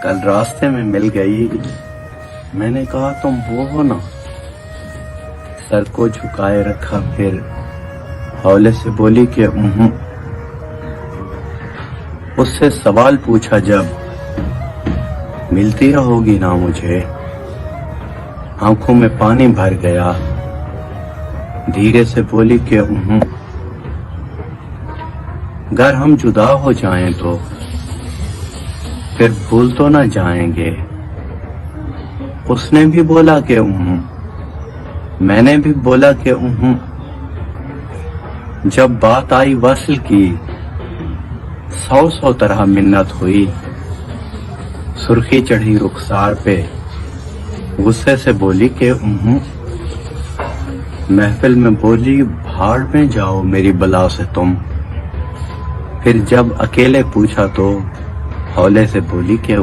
کل راستے میں مل گئی، میں نے کہا تم وہ ہو نا، سر کو جھکائے رکھا، پھر ہولے سے بولی کہ اس سے سوال پوچھا جب ملتی رہو گی نا مجھے، آنکھوں میں پانی بھر گیا، دھیرے سے بولی کہ گر ہم جدا ہو جائیں تو پھر بھول تو نہ جائیں گے۔ اس نے بھی بولا کہ میں نے بھی بولا کہ جب بات آئی وصل کی، سو طرح منت ہوئی، سرخی چڑھی رخسار پہ، غصے سے بولی کہ محفل میں بولی بھاڑ میں جاؤ میری بلا سے تم، پھر جب اکیلے پوچھا تو ہولے سے بولی کہ